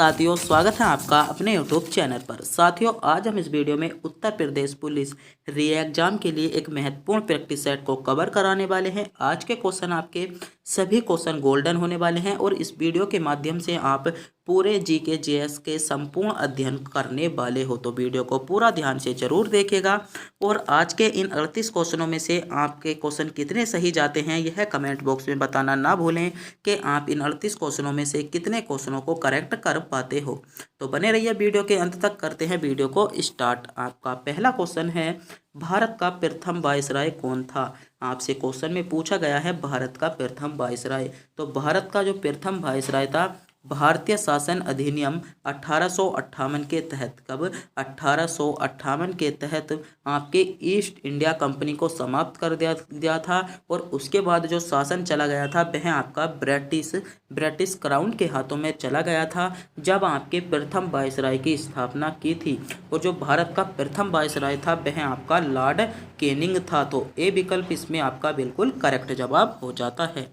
साथियों, स्वागत है आपका अपने यूट्यूब चैनल पर। साथियों, आज हम इस वीडियो में उत्तर प्रदेश पुलिस री एग्जाम के लिए एक महत्वपूर्ण प्रैक्टिस सेट को कवर कराने वाले हैं। आज के क्वेश्चन आपके सभी क्वेश्चन गोल्डन होने वाले हैं और इस वीडियो के माध्यम से आप पूरे जीके जीएस के संपूर्ण अध्ययन करने वाले हो, तो वीडियो को पूरा ध्यान से जरूर देखेगा। और आज के इन 38 क्वेश्चनों में से आपके क्वेश्चन कितने सही जाते हैं यह कमेंट बॉक्स में बताना ना भूलें कि आप इन 38 क्वेश्चनों में से कितने क्वेश्चनों को करेक्ट कर पाते हो। तो बने रहिए वीडियो के अंत तक। करते हैं वीडियो को स्टार्ट। आपका पहला क्वेश्चन है, भारत का प्रथम वायसराय कौन था? आपसे क्वेश्चन में पूछा गया है भारत का प्रथम वायसराय। तो भारत का जो प्रथम वायसराय था, भारतीय शासन अधिनियम 1858 के तहत, कब? 1858 के तहत आपके ईस्ट इंडिया कंपनी को समाप्त कर दिया था और उसके बाद जो शासन चला गया था वह आपका ब्रिटिश क्राउन के हाथों में चला गया था जब आपके प्रथम वायसराय की स्थापना की थी। और जो भारत का प्रथम वायसराय था वह आपका लॉर्ड कैनिंग था। तो ए विकल्प इसमें आपका बिल्कुल करेक्ट जवाब हो जाता है।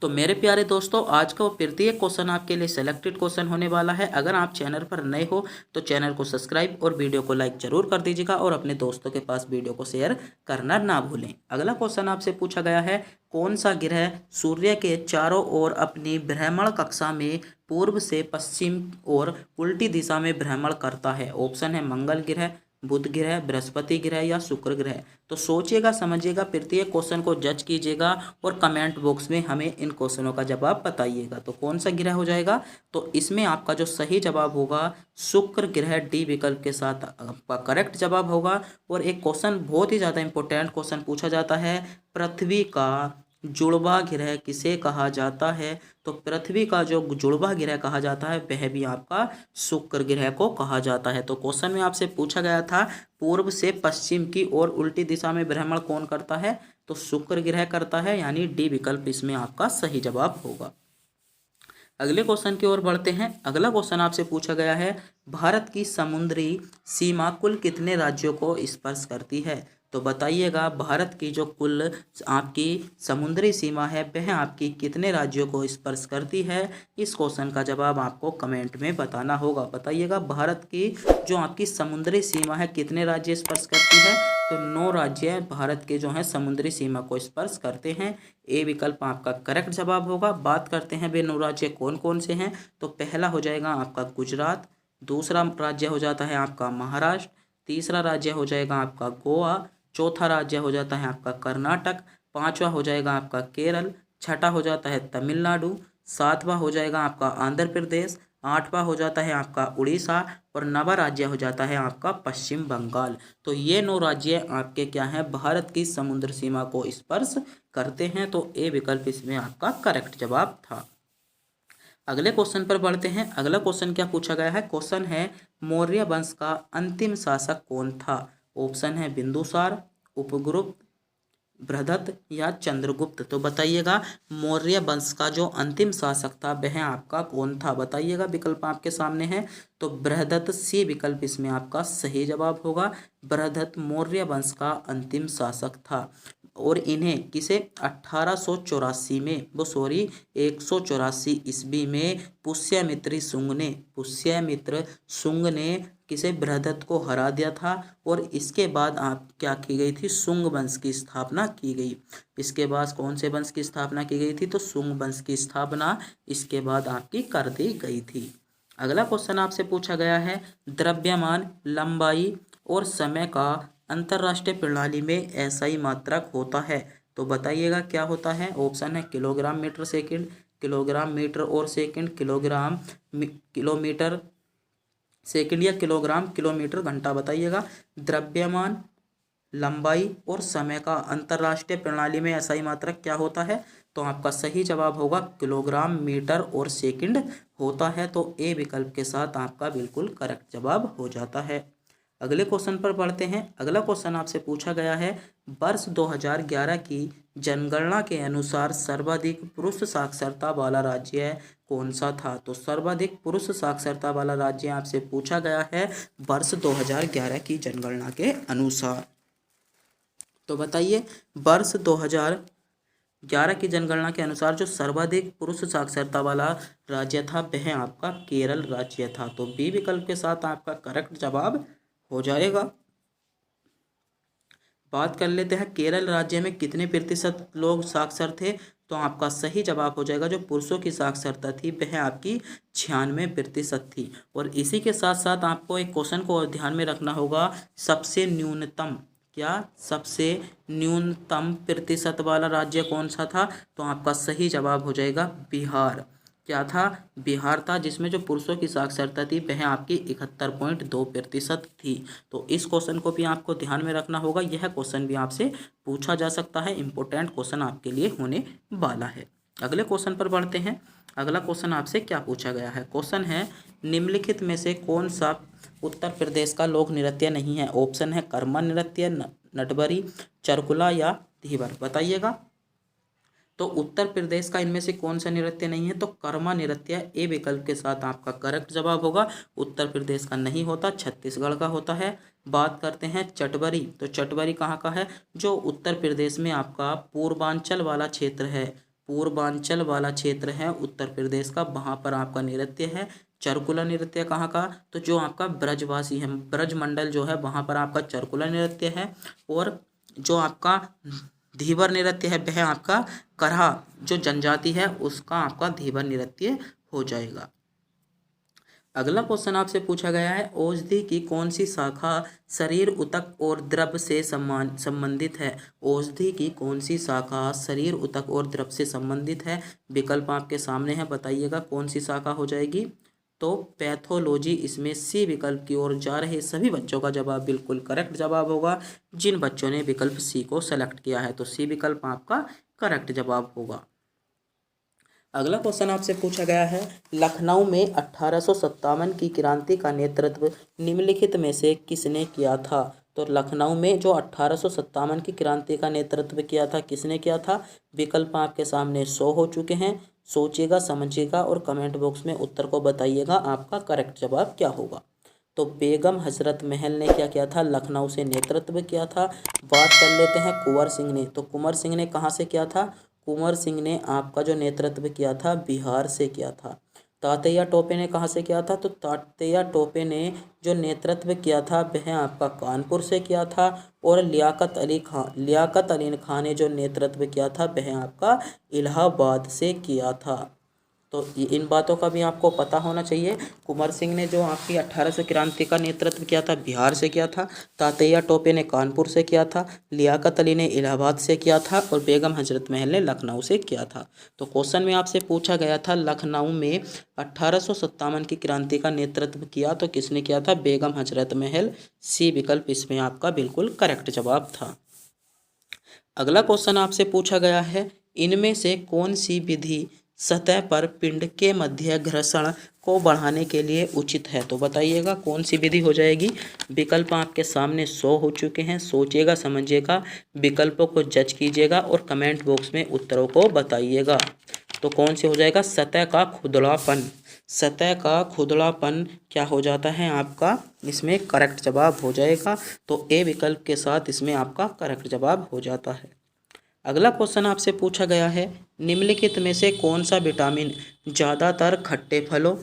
तो मेरे प्यारे दोस्तों, आज का प्रत्येक क्वेश्चन आपके लिए सिलेक्टेड क्वेश्चन होने वाला है। अगर आप चैनल पर नए हो तो चैनल को सब्सक्राइब और वीडियो को लाइक जरूर कर दीजिएगा और अपने दोस्तों के पास वीडियो को शेयर करना ना भूलें। अगला क्वेश्चन आपसे पूछा गया है, कौन सा ग्रह सूर्य के चारों ओर अपनी भ्रमण कक्षा में पूर्व से पश्चिम और उल्टी दिशा में भ्रमण करता है? ऑप्शन है मंगल ग्रह, बुध ग्रह, बृहस्पति ग्रह या शुक्र ग्रह। तो सोचिएगा, समझिएगा, प्रत्येक क्वेश्चन को जज कीजिएगा और कमेंट बॉक्स में हमें इन क्वेश्चनों का जवाब बताइएगा। तो कौन सा ग्रह हो जाएगा? तो इसमें आपका जो सही जवाब होगा शुक्र ग्रह, डी विकल्प के साथ आपका करेक्ट जवाब होगा। और एक क्वेश्चन बहुत ही ज़्यादा इंपॉर्टेंट क्वेश्चन पूछा जाता है, पृथ्वी का जुड़वा ग्रह किसे कहा जाता है? तो पृथ्वी का जो जुड़वा ग्रह कहा जाता है वह भी आपका शुक्र ग्रह को कहा जाता है। तो क्वेश्चन में आपसे पूछा गया था पूर्व से पश्चिम की ओर उल्टी दिशा में भ्रमण कौन करता है? तो शुक्र ग्रह करता है, यानी डी विकल्प इसमें आपका सही जवाब होगा। अगले क्वेश्चन की ओर बढ़ते हैं। अगला क्वेश्चन आपसे पूछा गया है, भारत की समुद्री सीमा कुल कितने राज्यों को स्पर्श करती है? तो बताइएगा, भारत की जो कुल आपकी समुद्री सीमा है वह आपकी कितने राज्यों को स्पर्श करती है? इस क्वेश्चन का जवाब आपको कमेंट में बताना होगा। बताइएगा, भारत की जो आपकी समुद्री सीमा है कितने राज्य स्पर्श करती है? तो 9 राज्य भारत के जो है समुद्री सीमा को स्पर्श करते हैं। ए विकल्प आपका करेक्ट जवाब होगा। बात करते हैं वे 9 राज्य कौन कौन से हैं। तो पहला हो जाएगा आपका गुजरात, दूसरा राज्य हो जाता है आपका महाराष्ट्र, तीसरा राज्य हो जाएगा आपका गोवा, चौथा राज्य हो जाता है आपका कर्नाटक, पांचवा हो जाएगा आपका केरल, छठा हो जाता है तमिलनाडु, सातवां हो जाएगा आपका आंध्र प्रदेश, आठवां हो जाता है आपका उड़ीसा और नवा राज्य हो जाता है आपका पश्चिम बंगाल। तो ये 9 राज्य आपके क्या हैं? भारत की समुद्र सीमा को स्पर्श करते हैं। तो ए विकल्प इसमें आपका करेक्ट जवाब था। अगले क्वेश्चन पर बढ़ते हैं। अगला क्वेश्चन क्या पूछा गया है? क्वेश्चन है, मौर्य वंश का अंतिम शासक कौन था? ऑप्शन है बिंदुसार, उपगुप्त, बृहदत्त या चंद्रगुप्त। तो बताइएगा, मौर्य वंश का जो अंतिम शासक था वह आपका कौन था? बताइएगा, विकल्प आपके सामने है। तो बृहदत्त, सी विकल्प इसमें आपका सही जवाब होगा। बृहदत्त मौर्य वंश का अंतिम शासक था और इन्हें किसे 1884 में 184 ईस्वी में पुष्यमित्र शुंग ने किसे बृहदत्त को हरा दिया था। और इसके बाद आप क्या की गई थी? शुंग वंश की स्थापना की गई। इसके बाद कौन से वंश की स्थापना की गई थी? तो शुंग वंश की स्थापना इसके बाद आपकी कर दी गई थी। अगला क्वेश्चन आपसे पूछा गया है, द्रव्यमान, लंबाई और समय का अंतरराष्ट्रीय प्रणाली में एसआई मात्रक होता है। तो बताइएगा क्या होता है? ऑप्शन है kilogram metre second, kilogram metre और सेकंड, किलोग्राम किलोमीटर सेकंड या किलोग्राम किलोमीटर घंटा। बताइएगा, द्रव्यमान, लंबाई और समय का अंतरराष्ट्रीय प्रणाली में एसआई मात्रक क्या होता है? तो आपका सही जवाब होगा किलोग्राम मीटर और सेकंड होता है। तो ए विकल्प के साथ आपका बिल्कुल करेक्ट जवाब हो जाता है। अगले क्वेश्चन पर बढ़ते हैं। अगला क्वेश्चन आपसे पूछा गया है, वर्ष 2011 की जनगणना के अनुसार सर्वाधिक पुरुष साक्षरता वाला राज्य कौन सा था? तो सर्वाधिक पुरुष साक्षरता वाला राज्य आपसे पूछा गया है वर्ष 2011 की जनगणना के अनुसार। तो बताइए, वर्ष 2011 की जनगणना के अनुसार जो सर्वाधिक पुरुष साक्षरता वाला राज्य था वह आपका केरल राज्य था। तो बी विकल्प के साथ आपका करेक्ट जवाब हो जाएगा। बात कर लेते हैं केरल राज्य में कितने प्रतिशत लोग साक्षर थे। तो आपका सही जवाब हो जाएगा जो पुरुषों की साक्षरता थी वह आपकी 96% थी। और इसी के साथ साथ आपको एक क्वेश्चन को ध्यान में रखना होगा, सबसे न्यूनतम सबसे न्यूनतम प्रतिशत वाला राज्य कौन सा था। तो आपका सही जवाब हो जाएगा बिहार। क्या था? बिहार था, जिसमें जो पुरुषों की साक्षरता थी वह आपकी 71.2% थी। तो इस क्वेश्चन को भी आपको ध्यान में रखना होगा, यह क्वेश्चन भी आपसे पूछा जा सकता है, इंपॉर्टेंट क्वेश्चन आपके लिए होने वाला है। अगले क्वेश्चन पर बढ़ते हैं। अगला क्वेश्चन आपसे क्या पूछा गया है? क्वेश्चन है, निम्नलिखित में से कौन सा उत्तर प्रदेश का लोक नृत्य नहीं है? ऑप्शन है कर्मा नृत्य, नटबरी, चरकुला या धीवर। बताइएगा। तो उत्तर प्रदेश का इनमें से कौन सा नृत्य नहीं है? तो कर्मा नृत्य ए विकल्प के साथ आपका करेक्ट जवाब होगा। उत्तर प्रदेश का नहीं होता, छत्तीसगढ़ का होता है। बात करते हैं चटबरी। तो चटबरी कहाँ का है? जो उत्तर प्रदेश में आपका पूर्वांचल वाला क्षेत्र है, पूर्वांचल वाला क्षेत्र है उत्तर प्रदेश का, वहाँ पर आपका नृत्य है। चरकुला नृत्य कहाँ का? तो जो आपका ब्रजवासी है, ब्रज मंडल जो है वहाँ पर आपका चरकुला नृत्य है। और जो आपका धीवर नृत्य है वह आपका करहा जो जनजाति है उसका आपका धीवर नृत्य हो जाएगा। अगला क्वेश्चन आपसे पूछा गया है, औषधि की कौन सी शाखा शरीर ऊतक और द्रव से संबंधित है? औषधि की कौन सी शाखा शरीर ऊतक और द्रव से संबंधित है? विकल्प आपके सामने है, बताइएगा कौन सी शाखा हो जाएगी। तो पैथोलॉजी, इसमें सी विकल्प की ओर जा रहे सभी बच्चों का जवाब बिल्कुल करेक्ट जवाब होगा। जिन बच्चों ने विकल्प सी को सेलेक्ट किया है तो सी विकल्प आपका करेक्ट जवाब होगा। अगला क्वेश्चन आपसे पूछा गया है, लखनऊ में 1857 की क्रांति का नेतृत्व निम्नलिखित में से किसने किया था? तो लखनऊ में जो 1857 की क्रांति का नेतृत्व किया था किसने किया था? विकल्प आपके सामने 100 हो चुके हैं। सोचिएगा, समझिएगा और कमेंट बॉक्स में उत्तर को बताइएगा आपका करेक्ट जवाब क्या होगा। तो बेगम हजरत महल ने क्या किया था? लखनऊ से नेतृत्व किया था। बात कर लेते हैं कुंवर सिंह ने। तो कुंवर सिंह ने कहाँ से किया था? कुंवर सिंह ने आपका जो नेतृत्व किया था बिहार से किया था। तात्या टोपे ने कहाँ से किया था? तो तात्या टोपे ने जो नेतृत्व किया था वह आपका कानपुर से किया था। और लियाकत अली खान ने जो नेतृत्व किया था वह आपका इलाहाबाद से किया था। तो इन बातों का भी आपको पता होना चाहिए। कुंवर सिंह ने जो आपकी 1800 क्रांति का नेतृत्व किया था बिहार से किया था, तात्या टोपे ने कानपुर से किया था, लियाकत अली ने इलाहाबाद से किया था और बेगम हजरत महल ने लखनऊ से किया था। तो क्वेश्चन में आपसे पूछा गया था लखनऊ में 1857 की क्रांति का नेतृत्व किया तो किसने किया था? बेगम हजरत महल। सी विकल्प इसमें आपका बिल्कुल करेक्ट जवाब था। अगला क्वेश्चन आपसे पूछा गया है, इनमें से कौन सी विधि सतह पर पिंड के मध्य घर्षण को बढ़ाने के लिए उचित है? तो बताइएगा कौन सी विधि हो जाएगी। विकल्प आपके सामने 100 हो चुके हैं। सोचिएगा, समझिएगा, विकल्पों को जज कीजिएगा और कमेंट बॉक्स में उत्तरों को बताइएगा। तो कौन सी हो जाएगा? सतह का खुरदरापन। सतह का खुरदरापन क्या हो जाता है आपका? इसमें करेक्ट जवाब हो जाएगा। तो ए विकल्प के साथ इसमें आपका करेक्ट जवाब हो जाता है। अगला क्वेश्चन आपसे पूछा गया है, निम्नलिखित में से कौन सा विटामिन ज़्यादातर खट्टे फलों,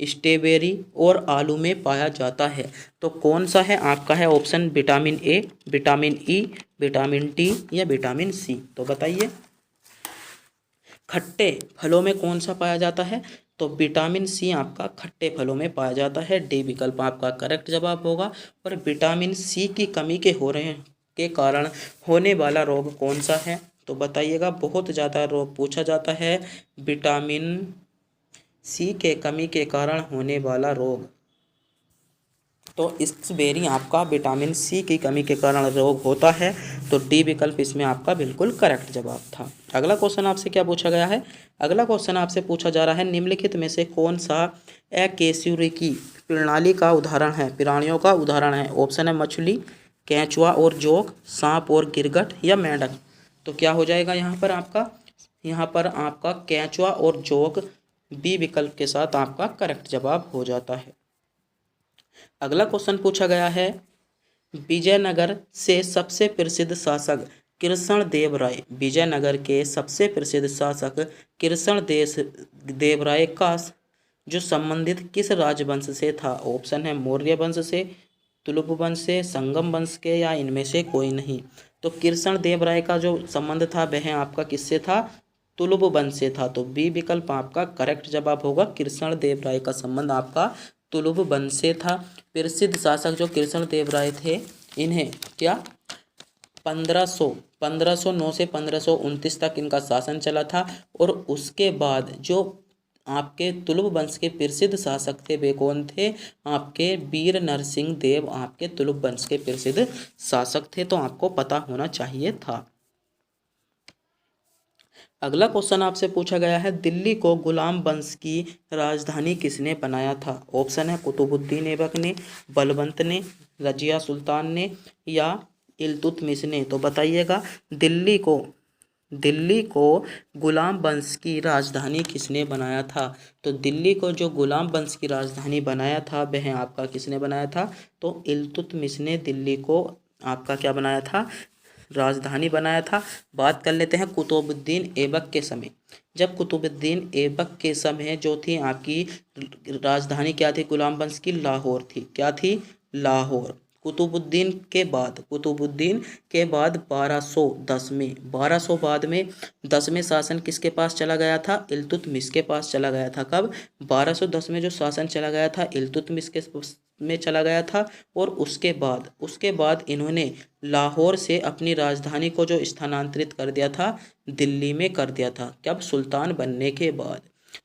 स्ट्रॉबेरी और आलू में पाया जाता है? तो कौन सा है आपका? है option vitamin A, vitamin E, vitamin D या विटामिन सी। तो बताइए खट्टे फलों में कौन सा पाया जाता है? तो विटामिन सी आपका खट्टे फलों में पाया जाता है। डी विकल्प आपका करेक्ट जवाब होगा। और विटामिन सी की कमी के कारण होने वाला रोग कौन सा है? तो बताइएगा। बहुत ज़्यादा रोग पूछा जाता है, विटामिन सी के कमी के कारण होने वाला रोग। तो इस बेरी आपका विटामिन सी की कमी के कारण रोग होता है। तो डी विकल्प इसमें आपका बिल्कुल करेक्ट जवाब था। अगला क्वेश्चन आपसे क्या पूछा गया है? अगला क्वेश्चन आपसे पूछा जा रहा है, निम्नलिखित में से कौन सा अकशेरुकी प्रणाली का उदाहरण है, प्राणियों का उदाहरण है? ऑप्शन है मछली, केंचुआ और जोक, सांप और गिरगट या मेंढक। तो क्या हो जाएगा यहाँ पर आपका केंचुआ और जोक। बी विकल्प के साथ आपका करेक्ट जवाब हो जाता है। अगला क्वेश्चन पूछा गया है, विजयनगर से सबसे प्रसिद्ध शासक कृष्ण देव राय विजयनगर के सबसे प्रसिद्ध शासक कृष्ण देव राय का जो संबंधित किस राजवंश से था? ऑप्शन है मौर्य वंश से, तुलुप वंश से, संगम वंश के, या इनमें से कोई नहीं। तो कृष्ण देव राय का जो संबंध था वह आपका किससे था? तुलुप वंश से था। तो बी विकल्प आपका करेक्ट जवाब होगा। कृष्ण देव राय का संबंध आपका तुलुप वंश से था। प्रसिद्ध शासक जो कृष्ण देव राय थे, इन्हें क्या 1509 से 1529 तक इनका शासन चला था। और उसके बाद जो आपके तुलुप वंश के प्रसिद्ध शासक थे वे कौन थे? आपके वीर नरसिंह देव आपके तुलुप वंश के प्रसिद्ध शासक थे। तो आपको पता होना चाहिए था। अगला क्वेश्चन आपसे पूछा गया है, दिल्ली को गुलाम वंश की राजधानी किसने बनाया था? ऑप्शन है कुतुबुद्दीन ऐबक ने, बलवंत ने, रजिया सुल्तान ने, या इल्तुतमिश ने। तो बताइएगा दिल्ली को गुलाम वंश की राजधानी किसने बनाया था? तो दिल्ली को जो गुलाम वंश की राजधानी बनाया था वह आपका किसने बनाया था? तो इल्तुतमिश ने दिल्ली को आपका क्या बनाया था? राजधानी बनाया था। बात कर लेते हैं कुतुबुद्दीन ऐबक के समय। जब कुतुबुद्दीन ऐबक के समय जो थी आपकी राजधानी क्या थी गुलाम वंश की? लाहौर थी। क्या थी? लाहौर। कुतुबुद्दीन के बाद 1210 बाद में 10वें शासन किसके पास चला गया था? इल्तुतमिश के पास चला गया था। कब? 1210 में जो शासन चला गया था इल्तुतमिश के में चला गया था। और उसके बाद इन्होंने लाहौर से अपनी राजधानी को जो स्थानांतरित कर दिया था दिल्ली में कर दिया था। कब? सुल्तान बनने के बाद।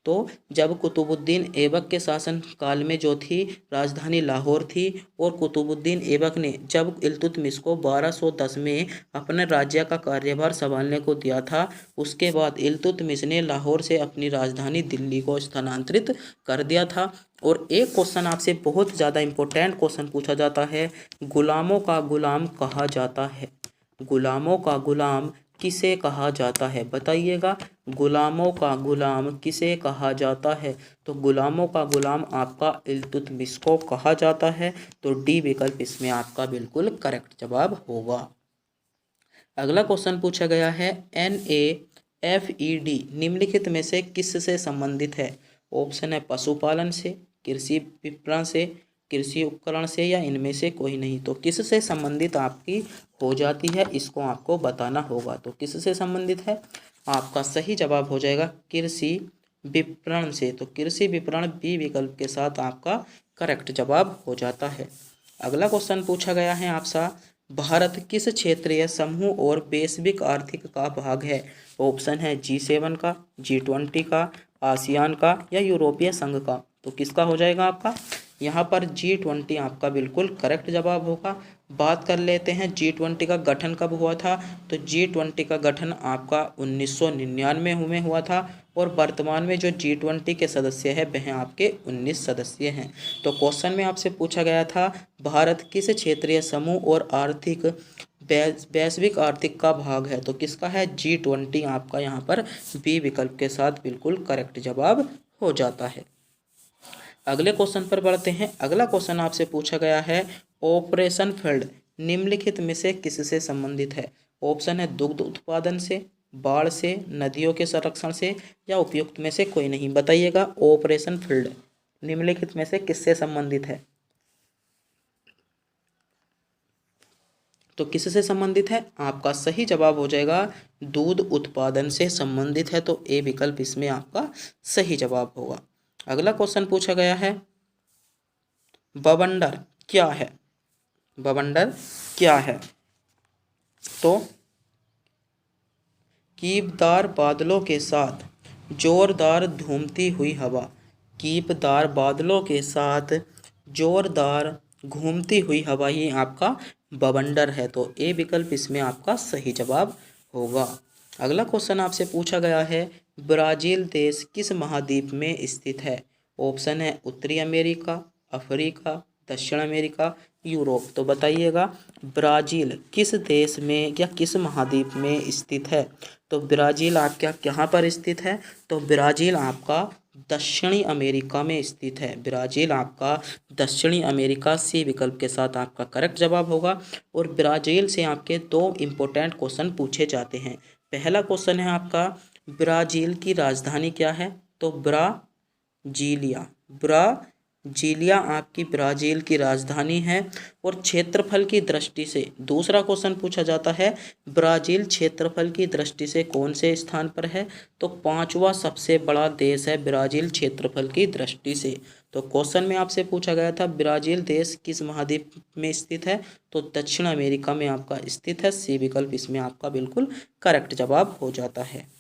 तो जब कुतुबुद्दीन ऐबक के शासन काल में जो थी राजधानी लाहौर थी, और कुतुबुद्दीन ऐबक ने जब इल्तुतमिश को 1210 में अपने राज्य का कार्यभार संभालने को दिया था, उसके बाद इल्तुतमिश ने लाहौर से अपनी राजधानी दिल्ली को स्थानांतरित कर दिया था। और एक क्वेश्चन आपसे बहुत ज़्यादा इम्पोर्टेंट क्वेश्चन पूछा जाता है, गुलामों का गुलाम कहा जाता है। गुलामों का गुलाम किसे कहा जाता है? बताइएगा, गुलामों का गुलाम किसे कहा जाता है? तो गुलामों का गुलाम आपका इल्तुतमिश को कहा जाता है। तो डी विकल्प इसमें आपका बिल्कुल करेक्ट जवाब होगा। अगला क्वेश्चन पूछा गया है, NAFED निम्नलिखित में से किससे संबंधित है? ऑप्शन है पशुपालन से, कृषि विपणन से, कृषि उपकरण से, या इनमें से कोई नहीं। तो किससे संबंधित आपकी हो जाती है इसको आपको बताना होगा। तो किससे संबंधित है? आपका सही जवाब हो जाएगा कृषि विपणन से। तो कृषि विपणन बी विकल्प के साथ आपका करेक्ट जवाब हो जाता है। अगला क्वेश्चन पूछा गया है आपसे, भारत किस क्षेत्रीय समूह और वैश्विक आर्थिक का भाग है? ऑप्शन है G7 का, G20 का, आसियान का, या यूरोपीय संघ का। तो किसका हो जाएगा आपका? यहाँ पर G20 आपका बिल्कुल करेक्ट जवाब होगा। बात कर लेते हैं G20 का गठन कब हुआ था? तो G20 का गठन आपका 1999 में हुआ था। और वर्तमान में जो G20 के सदस्य हैं वह आपके 19 सदस्य हैं। तो क्वेश्चन में आपसे पूछा गया था, भारत किस क्षेत्रीय समूह और वैश्विक आर्थिक का भाग है? तो किसका है? G20 आपका यहाँ पर बी विकल्प के साथ बिल्कुल करेक्ट जवाब हो जाता है। अगले क्वेश्चन पर बढ़ते हैं। अगला क्वेश्चन आपसे पूछा गया है, ऑपरेशन फ्लड निम्नलिखित में से किससे संबंधित है? ऑप्शन है दुग्ध उत्पादन से, बाढ़ से, नदियों के संरक्षण से, या उपयुक्त में से कोई नहीं। बताइएगा, ऑपरेशन फ्लड निम्नलिखित में से किससे संबंधित है? तो किससे संबंधित है? आपका सही जवाब हो जाएगा दूध उत्पादन से संबंधित है। तो ए विकल्प इसमें आपका सही जवाब होगा। अगला क्वेश्चन पूछा गया है, बवंडर क्या है? बवंडर क्या है? तो कीपदार बादलों के साथ जोरदार घूमती हुई हवा। कीपदार बादलों के साथ जोरदार घूमती हुई हवा ही आपका बवंडर है। तो ए विकल्प इसमें आपका सही जवाब होगा। अगला क्वेश्चन आपसे पूछा गया है, ब्राज़ील देश किस महाद्वीप में स्थित है? ऑप्शन है उत्तरी अमेरिका, अफ्रीका, दक्षिण अमेरिका, यूरोप। तो बताइएगा, ब्राज़ील किस देश में या किस महाद्वीप में स्थित है? तो ब्राज़ील आपका कहाँ पर स्थित है? तो ब्राज़ील आपका दक्षिणी अमेरिका में स्थित है। ब्राज़ील आपका दक्षिणी अमेरिका, सी विकल्प के साथ आपका करेक्ट जवाब होगा। और ब्राज़ील से आपके दो इम्पोर्टेंट क्वेश्चन पूछे जाते हैं। पहला क्वेश्चन है आपका, ब्राज़ील की राजधानी क्या है? तो ब्राज़ीलिया आपकी ब्राज़ील की राजधानी है। और क्षेत्रफल की दृष्टि से दूसरा क्वेश्चन पूछा जाता है, ब्राज़ील क्षेत्रफल की दृष्टि से कौन से स्थान पर है? तो 5वां सबसे बड़ा देश है ब्राज़ील क्षेत्रफल की दृष्टि से। तो क्वेश्चन में आपसे पूछा गया था ब्राज़ील देश किस महाद्वीप में स्थित है? तो दक्षिण अमेरिका में आपका स्थित है। सी विकल्प इसमें आपका बिल्कुल करेक्ट जवाब हो जाता है।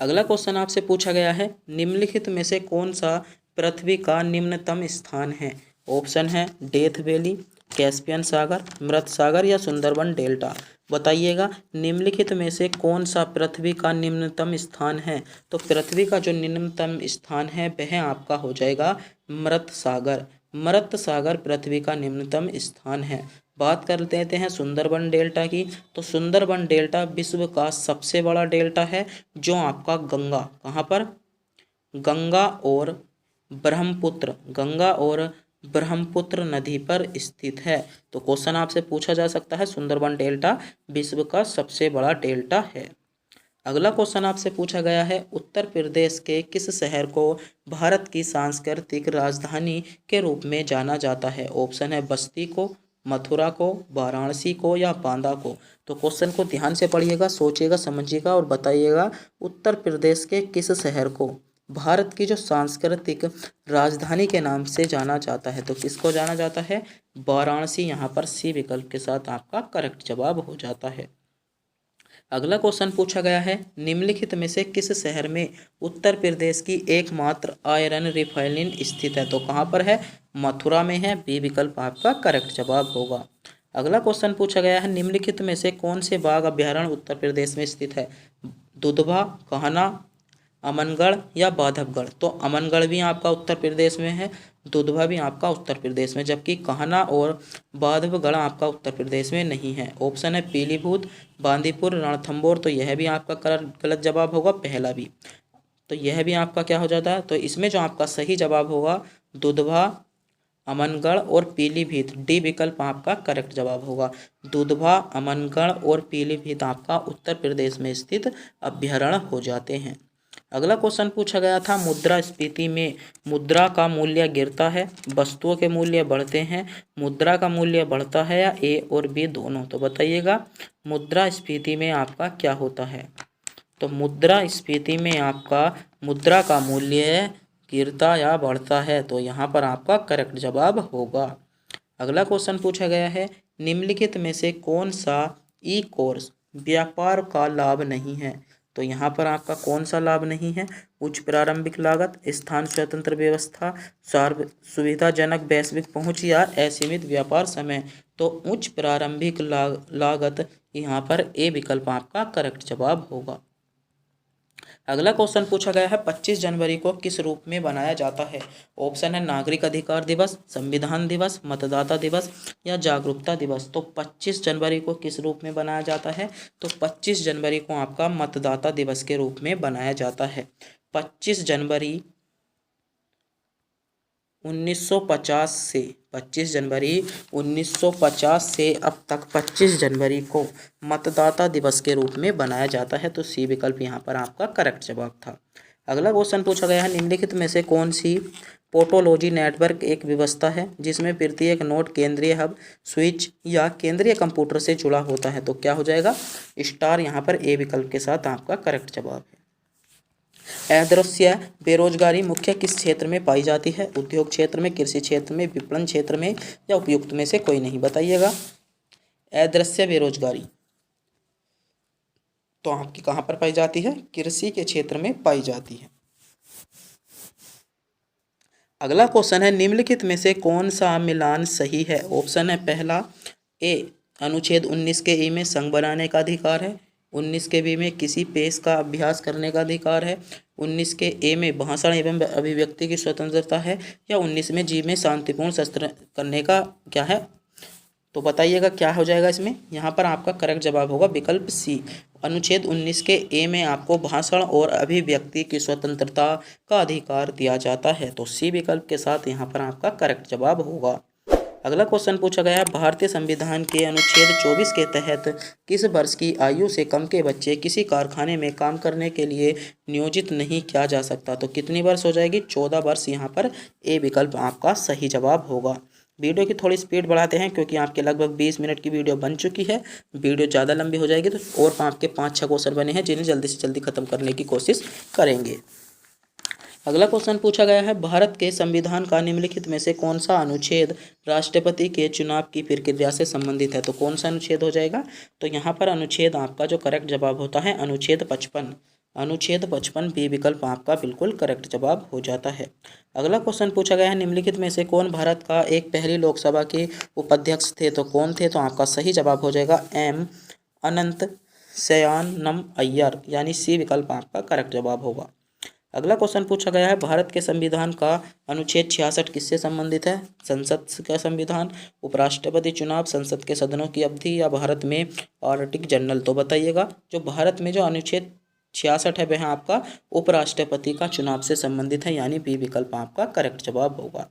अगला क्वेश्चन आपसे पूछा गया है, निम्नलिखित में से कौन सा पृथ्वी का निम्नतम स्थान है? ऑप्शन है डेथ वैली, कैस्पियन सागर, मृत सागर या सुंदरबन डेल्टा। बताइएगा निम्नलिखित में से कौन सा पृथ्वी का निम्नतम स्थान है? तो पृथ्वी का जो निम्नतम स्थान है वह आपका हो जाएगा मृत सागर। मृत सागर पृथ्वी का निम्नतम स्थान है। बात कर लेते हैं सुंदरबन डेल्टा की। तो सुंदरबन डेल्टा विश्व का सबसे बड़ा डेल्टा है, जो आपका गंगा, कहाँ पर? गंगा और ब्रह्मपुत्र नदी पर स्थित है। तो क्वेश्चन आपसे पूछा जा सकता है, सुंदरबन डेल्टा विश्व का सबसे बड़ा डेल्टा है। अगला क्वेश्चन आपसे पूछा गया है, उत्तर प्रदेश के किस शहर को भारत की सांस्कृतिक राजधानी के रूप में जाना जाता है? ऑप्शन है बस्ती को, मथुरा को, वाराणसी को या बांदा को। तो क्वेश्चन को ध्यान से पढ़िएगा, सोचिएगा, समझिएगा और बताइएगा उत्तर प्रदेश के किस शहर को भारत की जो सांस्कृतिक राजधानी के नाम से जाना जाता है? तो किसको जाना जाता है? वाराणसी। यहाँ पर सी विकल्प के साथ आपका करेक्ट जवाब हो जाता है। अगला क्वेश्चन पूछा गया है, निम्नलिखित में से किस शहर में उत्तर प्रदेश की एकमात्र आयरन रिफाइनरी स्थित है? तो कहाँ पर है? मथुरा में है। बी विकल्प आपका करेक्ट जवाब होगा। अगला क्वेश्चन पूछा गया है, निम्नलिखित में से कौन से बाघ अभ्यारण्य उत्तर प्रदेश में स्थित है? दुधवा, कान्हा, अमनगढ़ या बांधवगढ़। तो अमनगढ़ भी आपका उत्तर प्रदेश में है, दुधवा भी आपका उत्तर प्रदेश में, जबकि कान्हा और बांधवगढ़ आपका उत्तर प्रदेश में नहीं है। ऑप्शन है पीलीभूत, बांदीपुर, रणथंभौर। तो यह भी आपका गलत जवाब होगा, पहला भी। तो यह भी आपका क्या हो जाता है? तो इसमें जो आपका सही जवाब होगा दुधवा, अमनगढ़ और पीलीभीत। डी विकल्प आपका करेक्ट जवाब होगा। दुधवा, अमनगढ़ और पीलीभीत आपका उत्तर प्रदेश में स्थित अभ्यारण्य हो जाते हैं। अगला क्वेश्चन पूछा गया था, मुद्रास्फीति में मुद्रा का मूल्य गिरता है, वस्तुओं के मूल्य बढ़ते हैं, मुद्रा का मूल्य बढ़ता है या ए और बी दोनों। तो बताइएगा मुद्रास्फीति में आपका क्या होता है? तो मुद्रास्फीति में आपका मुद्रा का मूल्य गिरता या बढ़ता है। तो यहाँ पर आपका करेक्ट जवाब होगा। अगला क्वेश्चन पूछा गया है, निम्नलिखित में से कौन सा ई कोर्स व्यापार का लाभ नहीं है? तो यहाँ पर आपका कौन सा लाभ नहीं है? उच्च प्रारंभिक लागत, स्थान स्वतंत्र व्यवस्था, सुविधाजनक वैश्विक पहुँच या असीमित व्यापार समय। तो उच्च प्रारंभिक लागत यहाँ पर ए विकल्प आपका करेक्ट जवाब होगा। अगला क्वेश्चन पूछा गया है, 25 जनवरी को किस रूप में बनाया जाता है? ऑप्शन है नागरिक अधिकार दिवस, संविधान दिवस, मतदाता दिवस या जागरूकता दिवस। तो 25 जनवरी को किस रूप में बनाया जाता है? तो 25 जनवरी को आपका मतदाता दिवस के रूप में बनाया जाता है। 25 जनवरी 1950 से अब तक 25 जनवरी को मतदाता दिवस के रूप में बनाया जाता है। तो सी विकल्प यहाँ पर आपका करेक्ट जवाब था। अगला क्वेश्चन पूछा गया है, निम्नलिखित में से कौन सी पोर्टोलॉजी नेटवर्क एक व्यवस्था है जिसमें प्रत्येक नोड केंद्रीय हब, स्विच या केंद्रीय कंप्यूटर से जुड़ा होता है? तो क्या हो जाएगा? स्टार। यहाँ पर ए विकल्प के साथ आपका करेक्ट जवाब है। अदृश्य बेरोजगारी मुख्य किस क्षेत्र में पाई जाती है? उद्योग क्षेत्र में, कृषि क्षेत्र में, विपणन क्षेत्र में या उपयुक्त में से कोई नहीं। बताइएगा अदृश्य बेरोजगारी तो आपकी कहाँ पर पाई जाती है? कृषि के क्षेत्र में पाई जाती है। अगला क्वेश्चन है, निम्नलिखित में से कौन सा मिलान सही है? ऑप्शन है पहला ए, अनुच्छेद 19 के ई में संघ बनाने का अधिकार है, 19 के बी में किसी पेश का अभ्यास करने का अधिकार है, 19 के ए में भाषण एवं अभिव्यक्ति की स्वतंत्रता है या 19 में जी में शांतिपूर्ण शस्त्र करने का क्या है? तो बताइएगा क्या हो जाएगा इसमें। यहाँ पर आपका करेक्ट जवाब होगा विकल्प सी। अनुच्छेद 19 के ए में आपको भाषण और अभिव्यक्ति की स्वतंत्रता का अधिकार दिया जाता है। तो सी विकल्प के साथ यहाँ पर आपका करेक्ट जवाब होगा। अगला क्वेश्चन पूछा गया है, भारतीय संविधान के अनुच्छेद 24 के तहत किस वर्ष की आयु से कम के बच्चे किसी कारखाने में काम करने के लिए नियोजित नहीं किया जा सकता। तो कितनी वर्ष हो जाएगी, 14 वर्ष। यहाँ पर ए विकल्प आपका सही जवाब होगा। वीडियो की थोड़ी स्पीड बढ़ाते हैं क्योंकि आपके लगभग 20 मिनट की वीडियो बन चुकी है। वीडियो ज़्यादा लंबी हो जाएगी तो और आपके 5-6 क्वेश्चन बने हैं जिन्हें जल्दी से जल्दी खत्म करने की कोशिश करेंगे। अगला क्वेश्चन पूछा गया है, भारत के संविधान का निम्नलिखित में से कौन सा अनुच्छेद राष्ट्रपति के चुनाव की प्रक्रिया से संबंधित है। तो कौन सा अनुच्छेद हो जाएगा, तो यहाँ पर अनुच्छेद आपका जो करेक्ट जवाब होता है अनुच्छेद 55। अनुच्छेद 55 बी विकल्प आपका बिल्कुल करेक्ट जवाब हो जाता है। अगला क्वेश्चन पूछा गया है, निम्नलिखित में से कौन भारत का एक पहली लोकसभा के उपाध्यक्ष थे। तो कौन थे, तो आपका सही जवाब हो जाएगा एम अनंत शयनम अय्यर, यानी सी विकल्प आपका करेक्ट जवाब होगा। अगला क्वेश्चन पूछा गया है, भारत के संविधान का अनुच्छेद 66 किससे संबंधित है। संसद का संविधान, उपराष्ट्रपति चुनाव, संसद के सदनों की अवधि या भारत में आर्टिक जनरल। तो बताइएगा जो भारत में जो अनुच्छेद 66 है वह आपका उपराष्ट्रपति का चुनाव से संबंधित है, यानी बी विकल्प आपका करेक्ट जवाब होगा।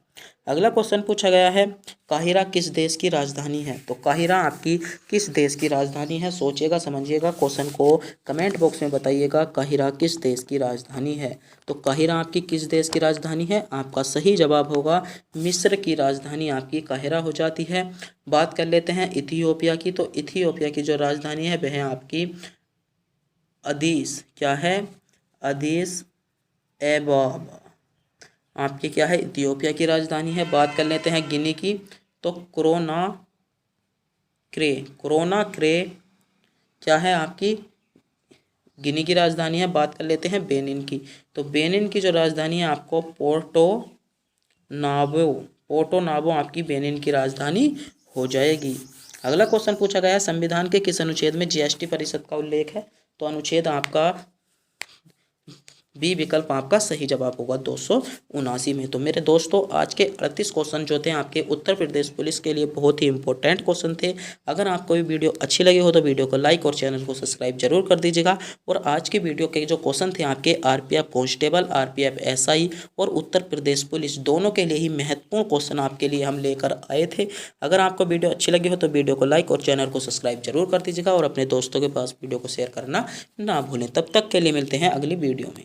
अगला क्वेश्चन पूछा गया है, काहिरा किस देश की राजधानी है। तो काहिरा आपकी किस देश की राजधानी है, सोचिएगा समझिएगा, क्वेश्चन को कमेंट बॉक्स में बताइएगा काहिरा किस देश की राजधानी है। तो काहिरा आपकी किस देश की राजधानी है, आपका सही जवाब होगा मिस्र की राजधानी आपकी काहिरा हो जाती है। बात कर लेते हैं इथियोपिया की। तो इथियोपिया की जो राजधानी है वह आपकी अदीस, क्या है, अदीस एबाब आपकी क्या है, इथियोपिया की राजधानी है। बात कर लेते हैं गिनी की। तो कोरोना क्रे क्या है आपकी गिनी की राजधानी है। बात कर लेते हैं बेनिन की। तो बेनिन की जो राजधानी है आपको पोर्टो नावो आपकी बेनिन की राजधानी हो जाएगी। अगला क्वेश्चन पूछा गया है, संविधान के किस अनुच्छेद में जीएसटी परिषद का उल्लेख है। तो अनुच्छेद आपका बी विकल्प आपका सही जवाब होगा 279 में। तो मेरे दोस्तों आज के 38 क्वेश्चन जो थे आपके उत्तर प्रदेश पुलिस के लिए बहुत ही इंपॉर्टेंट क्वेश्चन थे। अगर आपको ये वीडियो अच्छी लगी हो तो वीडियो को लाइक और चैनल को सब्सक्राइब जरूर कर दीजिएगा। और आज की वीडियो के जो क्वेश्चन थे आपके आरपीएफ कांस्टेबल, आरपीएफ एसआई और उत्तर प्रदेश पुलिस दोनों के लिए ही महत्वपूर्ण क्वेश्चन आपके लिए हम लेकर आए थे। अगर आपको वीडियो अच्छी लगी हो तो वीडियो को लाइक और चैनल को सब्सक्राइब जरूर कर दीजिएगा और अपने दोस्तों के पास वीडियो को शेयर करना ना भूलें। तब तक के लिए मिलते हैं अगली वीडियो में।